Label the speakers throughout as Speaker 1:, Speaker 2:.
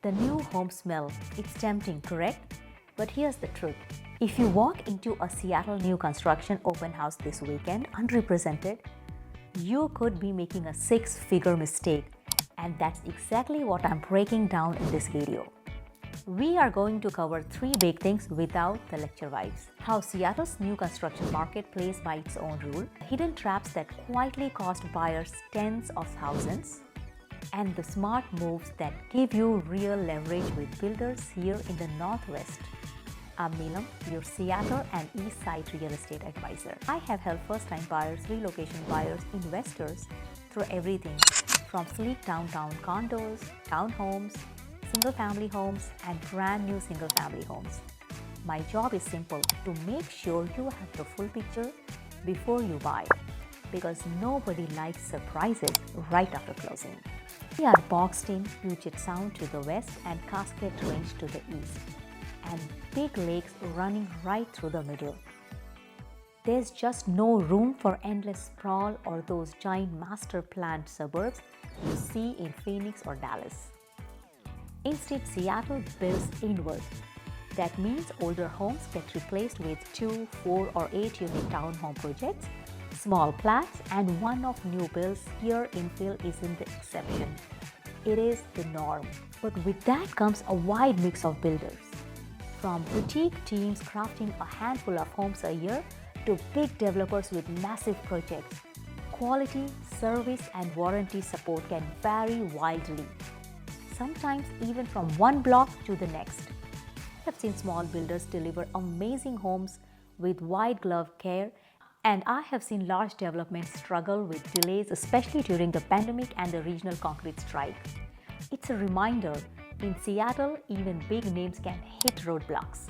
Speaker 1: The new home smell, it's tempting, correct? But here's the truth. If you walk into a Seattle new construction open house this weekend unrepresented, you could be making a six-figure mistake. And that's exactly what I'm breaking down in this video. We are going to cover three big things without the lecture vibes. How Seattle's new construction market plays by its own rule, hidden traps that quietly cost buyers tens of thousands, and the smart moves that give you real leverage with builders here in the Northwest. I'm Neelam, your Seattle and East Side real estate advisor. I have helped first-time buyers, relocation buyers, investors through everything from sleek downtown condos, townhomes, single-family homes, and brand new single-family homes. My job is simple: to make sure you have the full picture before you buy, because nobody likes surprises right after closing. We are boxed in Puget Sound to the west and Cascade Range to the east, and big lakes running right through the middle. There's just no room for endless sprawl or those giant master-planned suburbs you see in Phoenix or Dallas. Instead, Seattle builds inward. That means older homes get replaced with 2, 4, or 8 unit townhome projects, small plats, and one-off new builds. Here, infill isn't the exception. It is the norm. But with that comes a wide mix of builders. From boutique teams crafting a handful of homes a year to big developers with massive projects, quality, service, and warranty support can vary wildly, sometimes even from one block to the next. I have seen small builders deliver amazing homes with white glove care, and I have seen large developments struggle with delays, especially during the pandemic and the regional concrete strike. It's a reminder, in Seattle, even big names can hit roadblocks.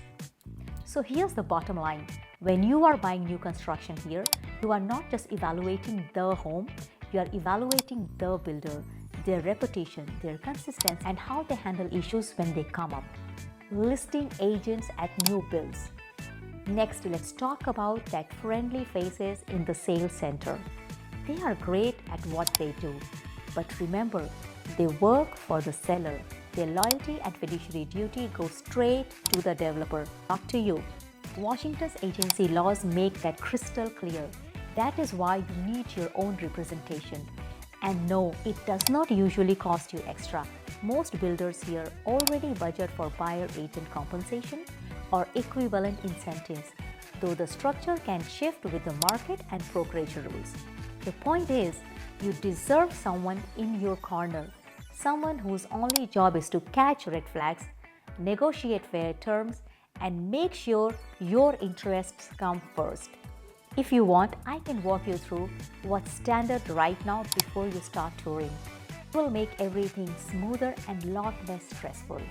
Speaker 1: So here's the bottom line. When you are buying new construction here, you are not just evaluating the home, you are evaluating the builder, their reputation, their consistency, and how they handle issues when they come up. Listing agents at new builds. Next, let's talk about that friendly faces in the sales center. They are great at what they do, but remember, they work for the seller. Their loyalty and fiduciary duty go straight to the developer, not to you. Washington's agency laws make that crystal clear. That is why you need your own representation. And no, it does not usually cost you extra. Most builders here already budget for buyer agent compensation or equivalent incentives, though the structure can shift with the market and brokerage rules. The point is, you deserve someone in your corner, someone whose only job is to catch red flags, negotiate fair terms, and make sure your interests come first. If you want, I can walk you through what's standard right now before you start touring. It will make everything smoother and a lot less stressful.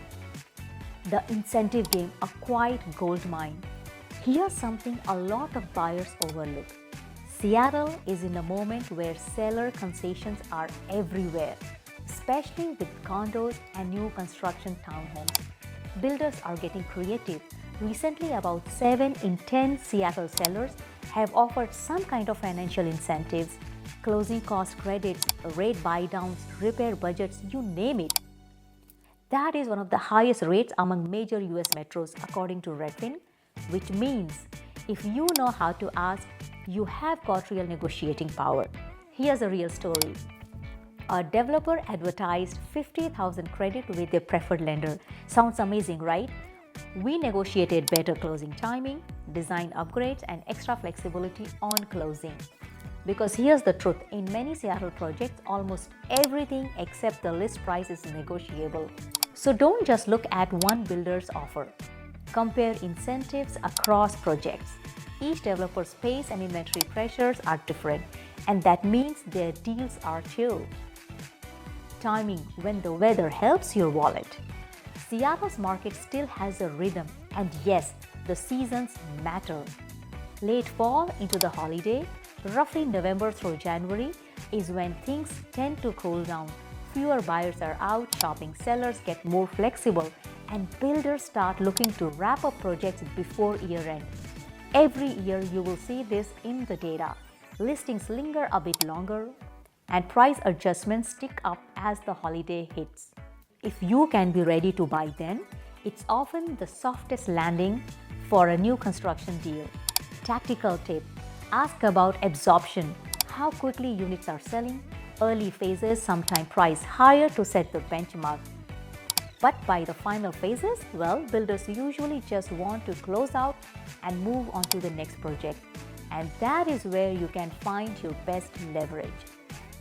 Speaker 1: The incentive game, a quiet goldmine. Here's something a lot of buyers overlook. Seattle is in a moment where seller concessions are everywhere, especially with condos and new construction townhomes. Builders are getting creative. Recently, about 7 in 10 Seattle sellers have offered some kind of financial incentives, closing cost credits, rate buy-downs, repair budgets, you name it. That is one of the highest rates among major US metros according to Redfin, which means if you know how to ask, you have got real negotiating power. Here's a real story. A developer advertised $50,000 credit with their preferred lender. Sounds amazing, right? We negotiated better closing timing, design upgrades, and extra flexibility on closing. Because here's the truth, in many Seattle projects, almost everything except the list price is negotiable. So don't just look at one builder's offer. Compare incentives across projects. Each developer's pace and inventory pressures are different, and that means their deals are too. Timing, when the weather helps your wallet. Seattle's market still has a rhythm, and yes, the seasons matter. Late fall into the holiday, roughly November through January, is when things tend to cool down. Fewer buyers are out shopping, sellers get more flexible, and builders start looking to wrap up projects before year-end. Every year you will see this in the data. Listings linger a bit longer, and price adjustments stick up as the holiday hits. If you can be ready to buy then, it's often the softest landing for a new construction deal. Tactical tip: ask about absorption, how quickly units are selling. Early phases sometimes price higher to set the benchmark. But by the final phases, well, builders usually just want to close out and move on to the next project. And that is where you can find your best leverage.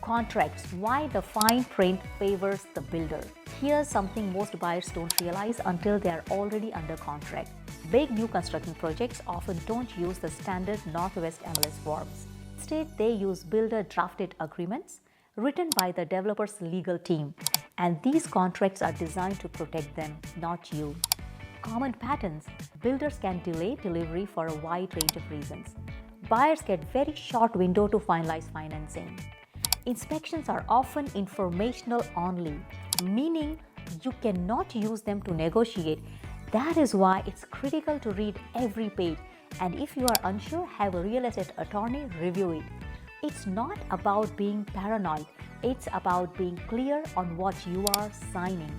Speaker 1: Contracts: why the fine print favors the builder. Here's something most buyers don't realize until they are already under contract. Big new construction projects often don't use the standard Northwest MLS forms. Instead, they use builder-drafted agreements written by the developer's legal team, and these contracts are designed to protect them, not you. Common patterns: builders can delay delivery for a wide range of reasons. Buyers get very short window to finalize financing. Inspections are often informational only, meaning you cannot use them to negotiate. That is why it's critical to read every page, and if you are unsure, have a real estate attorney review it. It's not about being paranoid, it's about being clear on what you are signing.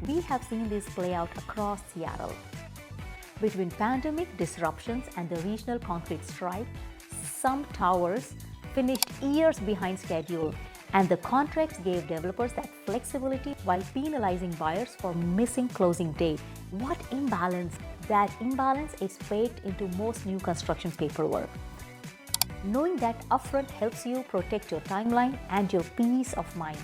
Speaker 1: We have seen this play out across Seattle. Between pandemic disruptions and the regional concrete strike, some towers finished years behind schedule, and the contracts gave developers that flexibility while penalizing buyers for missing closing date. What imbalance? That imbalance is baked into most new construction paperwork. Knowing that upfront helps you protect your timeline and your peace of mind.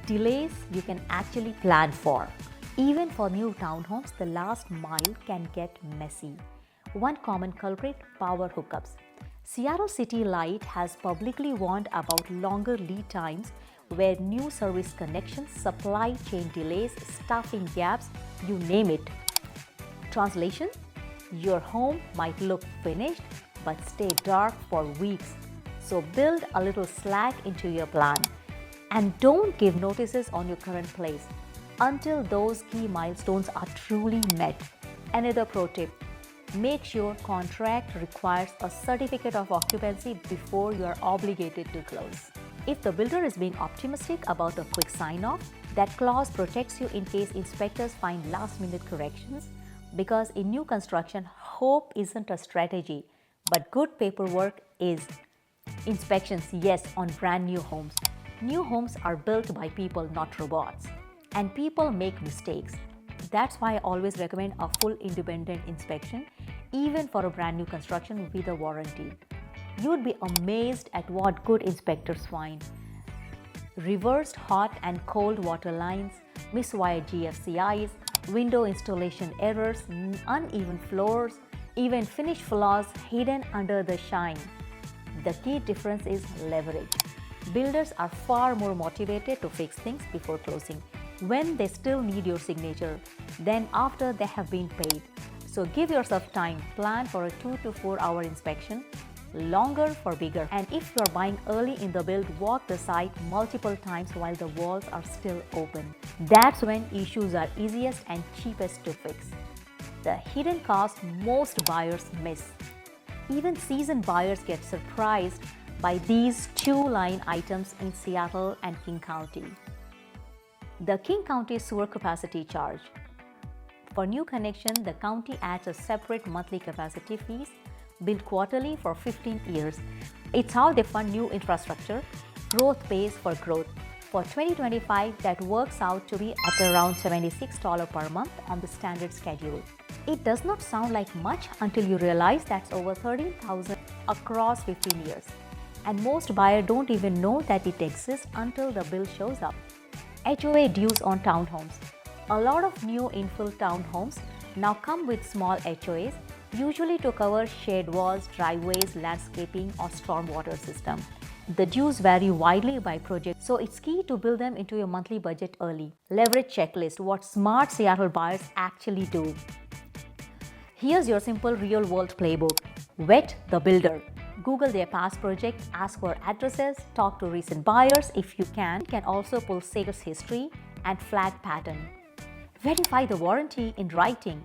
Speaker 1: Delays you can actually plan for. Even for new townhomes, the last mile can get messy. One common culprit: power hookups. Seattle City Light has publicly warned about longer lead times where new service connections, supply chain delays, staffing gaps, you name it. Translation: your home might look finished but stay dark for weeks. So build a little slack into your plan. And don't give notices on your current place until those key milestones are truly met. Another pro tip: make sure contract requires a certificate of occupancy before you are obligated to close. If the builder is being optimistic about a quick sign-off, that clause protects you in case inspectors find last-minute corrections, because in new construction, hope isn't a strategy, but good paperwork is. Inspections, yes, on brand new homes. New homes are built by people, not robots. And people make mistakes. That's why I always recommend a full independent inspection, even for a brand new construction with a warranty. You'd be amazed at what good inspectors find. Reversed hot and cold water lines, miswired GFCIs, window installation errors, uneven floors, even finish flaws hidden under the shine. The key difference is leverage. Builders are far more motivated to fix things before closing, when they still need your signature, than after they have been paid. So give yourself time, plan for a 2 to 4 hour inspection, longer for bigger. And if you're buying early in the build, walk the site multiple times while the walls are still open. That's when issues are easiest and cheapest to fix. The hidden cost most buyers miss. Even seasoned buyers get surprised by these two-line items in Seattle and King County. The King County sewer capacity charge. For new connection, the county adds a separate monthly capacity fees billed quarterly for 15 years. It's how they fund new infrastructure. Growth pays for growth. For 2025, that works out to be at around $76 per month on the standard schedule. It does not sound like much until you realize that's over $13,000 across 15 years. And most buyers don't even know that it exists until the bill shows up. HOA dues on townhomes. A lot of new infill townhomes now come with small HOAs, usually to cover shared walls, driveways, landscaping, or stormwater system. The dues vary widely by project, so it's key to build them into your monthly budget early. Leverage checklist: what smart Seattle buyers actually do. Here's your simple real-world playbook. Vet the builder. Google their past projects, ask for addresses, talk to recent buyers if you can. You can also pull sales history and flag pattern. Verify the warranty in writing.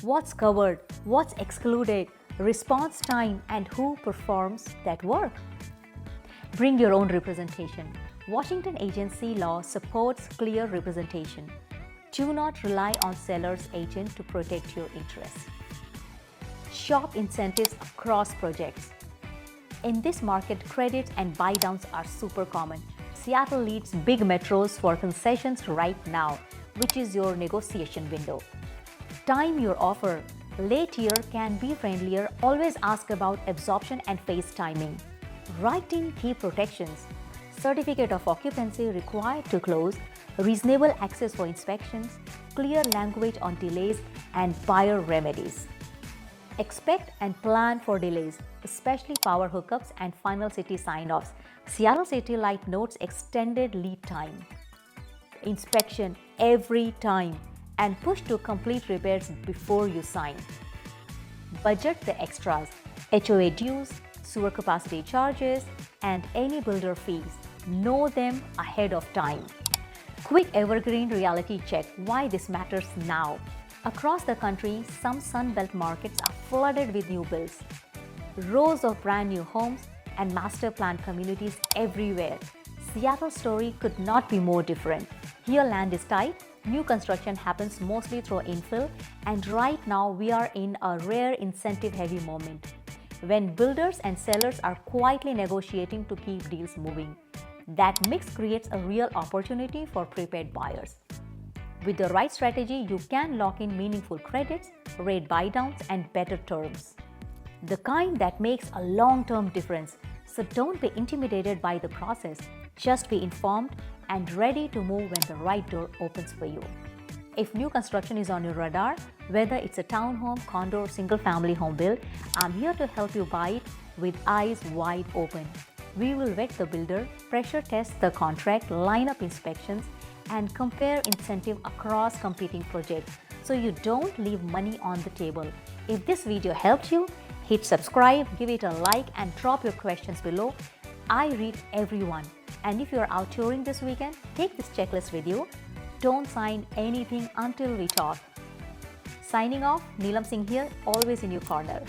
Speaker 1: What's covered, what's excluded, response time, and who performs that work. Bring your own representation. Washington agency law supports clear representation. Do not rely on seller's agent to protect your interests. Shop incentives across projects. In this market, credits and buy-downs are super common. Seattle leads big metros for concessions right now, which is your negotiation window. Time your offer. Late year can be friendlier. Always ask about absorption and phase timing. Write in key protections. Certificate of occupancy required to close, reasonable access for inspections, clear language on delays, and buyer remedies. Expect and plan for delays, especially power hookups and final city sign-offs. Seattle City Light notes extended lead time. Inspection every time and push to complete repairs before you sign. Budget the extras, HOA dues, sewer capacity charges, and any builder fees. Know them ahead of time. Quick evergreen reality check why this matters now. Across the country, some Sunbelt markets are flooded with new builds. Rows of brand new homes and master plan communities everywhere. Seattle's story could not be more different. Here land is tight, new construction happens mostly through infill, and right now we are in a rare incentive-heavy moment when builders and sellers are quietly negotiating to keep deals moving. That mix creates a real opportunity for prepared buyers. With the right strategy, you can lock in meaningful credits, rate buy-downs, and better terms. The kind that makes a long-term difference. So don't be intimidated by the process. Just be informed and ready to move when the right door opens for you. If new construction is on your radar, whether it's a townhome, condo, or single-family home build, I'm here to help you buy it with eyes wide open. We will vet the builder, pressure test the contract, line up inspections, and compare incentive across competing projects so you don't leave money on the table. If this video helped you, hit subscribe, give it a like, and drop your questions below. I read everyone. And if you're out touring this weekend, take this checklist with you. Don't sign anything until we talk. Signing off, Neelam Singh here, always in your corner.